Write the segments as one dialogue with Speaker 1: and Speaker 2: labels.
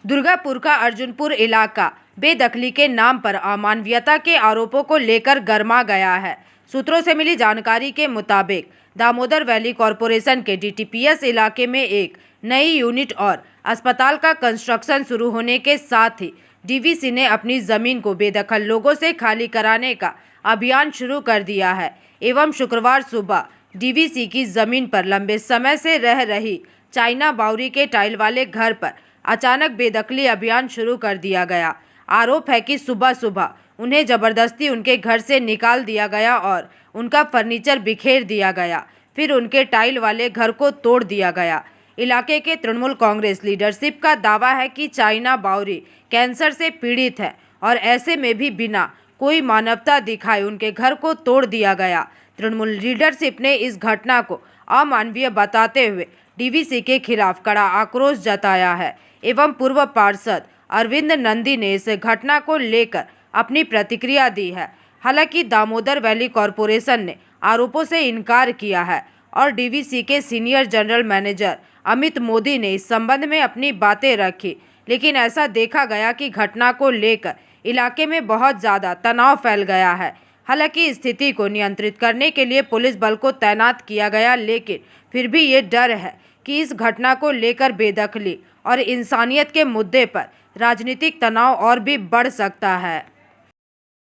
Speaker 1: दुर्गापुर का अर्जुनपुर इलाका बेदखली के नाम पर अमानवीयता के आरोपों को लेकर गर्मा गया है। सूत्रों से मिली जानकारी के मुताबिक दामोदर वैली कॉरपोरेशन के डीटीपीएस इलाके में एक नई यूनिट और अस्पताल का कंस्ट्रक्शन शुरू होने के साथ ही डीवीसी ने अपनी जमीन को बेदखल लोगों से खाली कराने का अभियान शुरू कर दिया है। एवं शुक्रवार सुबह डीवीसी की जमीन पर लंबे समय से रह रही चाइना बाउरी के टाइल वाले घर पर अचानक बेदखली अभियान शुरू कर दिया गया। आरोप है कि सुबह सुबह उन्हें जबरदस्ती उनके घर से निकाल दिया गया और उनका फर्नीचर बिखेर दिया गया, फिर उनके टाइल वाले घर को तोड़ दिया गया। इलाके के तृणमूल कांग्रेस लीडरशिप का दावा है कि चाइना बाउरी कैंसर से पीड़ित है और ऐसे में भी बिना कोई मानवता दिखाए उनके घर को तोड़ दिया गया। तृणमूल लीडरशिप ने इस घटना को अमानवीय बताते हुए डीवीसी के खिलाफ कड़ा आक्रोश जताया है। एवं पूर्व पार्षद अरविंद नंदी ने इस घटना को लेकर अपनी प्रतिक्रिया दी है। हालांकि दामोदर वैली कॉरपोरेशन ने आरोपों से इनकार किया है और डीवीसी के senior general manager Amit Modi ने इस संबंध में अपनी बातें रखी, लेकिन ऐसा देखा गया कि घटना को लेकर इलाके में बहुत ज़्यादा तनाव फैल गया है। हालांकि स्थिति को नियंत्रित करने के लिए पुलिस बल को तैनात किया गया, लेकिन फिर भी ये डर है कि इस घटना को लेकर बेदखली और इंसानियत के मुद्दे पर राजनीतिक तनाव और भी बढ़ सकता है।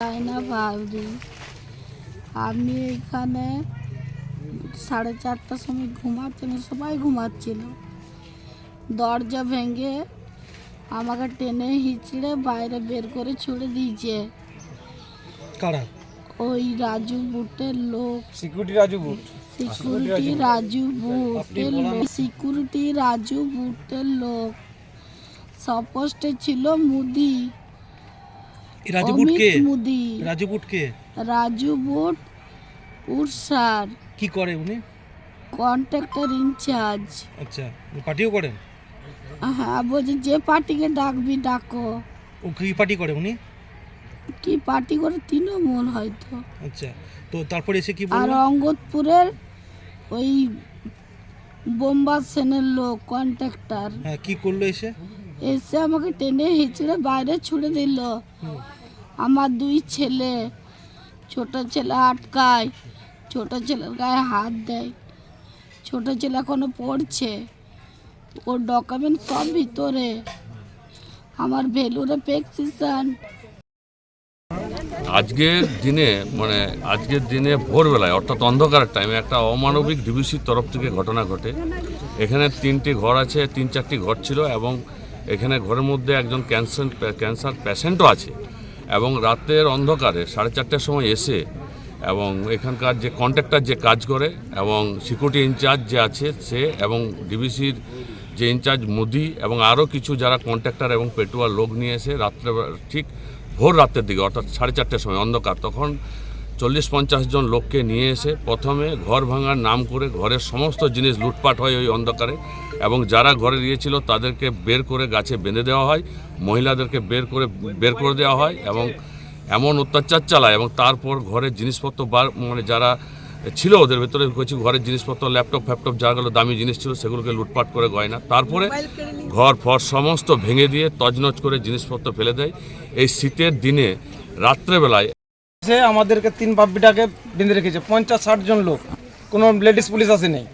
Speaker 2: চাইনা বাউরি আমি এখানে 4:30টার সময় ঘুমাচ্ছিল, সবাই ঘুমাচ্ছিল। দরজা ভেঙে আমাকে টেনে হিঁচড়ে বাইরে বের করে ছুড়ে দিয়েছে।
Speaker 3: কারা?
Speaker 2: ওই রাজু বুটের লোক।
Speaker 3: সিকিউরিটি রাজু বুট।
Speaker 2: সিকিউরিটি রাজু বুটের লোক। সিকিউরিটি রাজু বুটের লোক। সপোস্টে ছিল মুদি।
Speaker 3: রাজু বুট কে?
Speaker 2: মুদি।
Speaker 3: রাজু বুট কে?
Speaker 2: রাজু বুট উড়সার
Speaker 3: কি করে উনি?
Speaker 2: Contractor incharge.
Speaker 3: আচ্ছা, পার্টিও করেন?
Speaker 2: হ্যাঁ, বলছি যে পার্টিকে ডাকবি ডাকো।
Speaker 3: ও কি পার্টি করে উনি?
Speaker 2: কি পার্টি করে? তৃণমূল হয়তো।
Speaker 3: আচ্ছা, তো তারপর এসে কি
Speaker 2: আর
Speaker 3: বললো?
Speaker 2: অঙ্গদপুরের ওই বোম্বা সেনের লোক কন্ট্রাক্টর।
Speaker 3: হ্যাঁ, কি করলো এসে?
Speaker 2: এসে আমাকে টেনে হিঁচড়ে বাইরে ছুড়ে দিল। আমার দুই ছেলে, ছোট ছেলে আটকায়, ছোট ছেলের গায়ে হাত দেয়। ছোট ছেলে এখনো পড়ছে, ওর ডকুমেন্ট সব ভিতরে। আমার ভেলুরে প্রেসক্রিপশন।
Speaker 4: আজকের দিনে ভোরবেলায় অর্থাৎ অন্ধকারের টাইমে একটা অমানবিক ডিভিসির তরফ থেকে ঘটনা ঘটে। এখানে 3টি ঘর আছে, 3-4টি ঘর ছিল এবং এখানে ঘরের মধ্যে একজন ক্যান্সার পেশেন্টও আছে এবং রাতের অন্ধকারে 4:30টার সময় এসে এবং এখানকার যে কন্ট্রাক্টর যে কাজ করে এবং সিকিউরিটি ইনচার্জ যে আছে সে এবং ডিভিসির যে ইনচার্জ মোদি এবং আরও কিছু যারা কন্ট্রাক্টর এবং পেটুয়ার লোক নিয়ে এসে রাত্রে ঠিক ভোর রাতের দিকে অর্থাৎ 4:30টার সময় অন্ধকার, তখন 40-50 জন লোককে নিয়ে এসে প্রথমে ঘর ভাঙার নাম করে ঘরের সমস্ত জিনিস লুটপাট হয় ওই অন্ধকারে এবং যারা ঘরে দিয়েছিল তাদেরকে বের করে গাছে বেঁধে দেওয়া হয়, মহিলাদেরকে বের করে দেওয়া হয় এবং এমন অত্যাচার চালায় এবং তারপর ঘরের জিনিসপত্র যারা ছিল ওদের ভেতরে কিছু ঘরের জিনিসপত্র ল্যাপটপ ফ্যাপটপ যাগুলো দামি জিনিস ছিল সেগুলোকে লুটপাট করে গয়না, তারপরে ঘর ফর সমস্ত ভেঙে দিয়ে তছনছ করে জিনিসপত্র ফেলে দেয়। এই শীতের দিনে রাত্রেবেলায়
Speaker 3: সে আমাদেরকে 3 বাপ্পিটাকে বেঁধে রেখেছে, 50-60 জন লোক, কোনো লেডিস পুলিশ আসে নেই।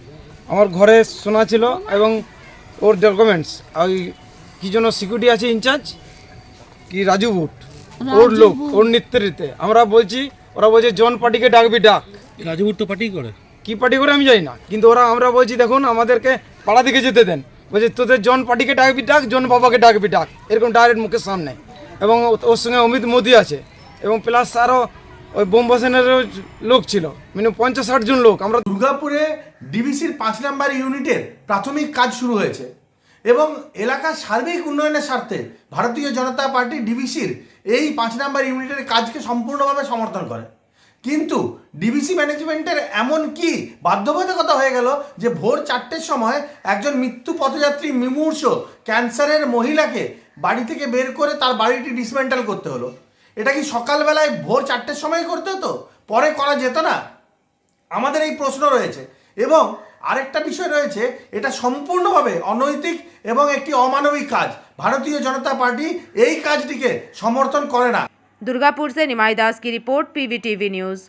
Speaker 3: আমার ঘরে সোনা ছিল এবং ওর ডকুমেন্টস, ওই কি জন্য সিকিউরিটি আছে ইনচার্জ কি রাজু বুট, ওর লোক, ওর নেতৃত্বে আমরা বলছি, ওরা বলছে জন পার্টিকে ডাকবি ডাক। রাজু বুট তো পার্টি করে, কি পার্টি করে আমি জানি না, কিন্তু আমরা বলছি দেখুন আমাদেরকে পাড়া দিকে যেতে দেন। বলছে তোদের জন পার্টিকে ডাকবি ডাক, জন বাবাকে ডাকবি ডাক, এরকম ডাইরেক্ট মুখের সামনে। এবং ওর সঙ্গে অমিত মোদি আছে এবং প্লাস আরও ওই বোম্বা সেনের লোক ছিল, মিনিমাম 50-60 জন লোক। আমরা
Speaker 5: দুর্গাপুরে ডিভিসির 5 নম্বর ইউনিটের প্রাথমিক কাজ শুরু হয়েছে এবং এলাকার সার্বিক উন্নয়নের স্বার্থে ভারতীয় জনতা পার্টি ডিভিসির এই 5 নম্বর ইউনিটের কাজকে সম্পূর্ণভাবে সমর্থন করে। কিন্তু ডিভিসি ম্যানেজমেন্টের এমন কি বাধ্যবাধকতা হয়ে গেল যে ভোর 4টের সময় একজন মৃত্যু পথযাত্রী মুমূর্ষ ক্যান্সারের মহিলাকে বাড়ি থেকে বের করে তার বাড়িটি ডিসমেন্টাল করতে হলো। এটা কি সকালবেলায় ভোর 4টের সময় করতে হতো? পরে করা যেত না? আমাদের এই প্রশ্ন রয়েছে। এবং আরেকটা বিষয় রয়েছে, এটা সম্পূর্ণভাবে অনৈতিক এবং একটি অমানবিক কাজ। ভারতীয় জনতা পার্টি এই কাজটিকে সমর্থন করে না।
Speaker 1: दुर्गापुर से निमाई दास की रिपोर्ट, PVTV न्यूज़।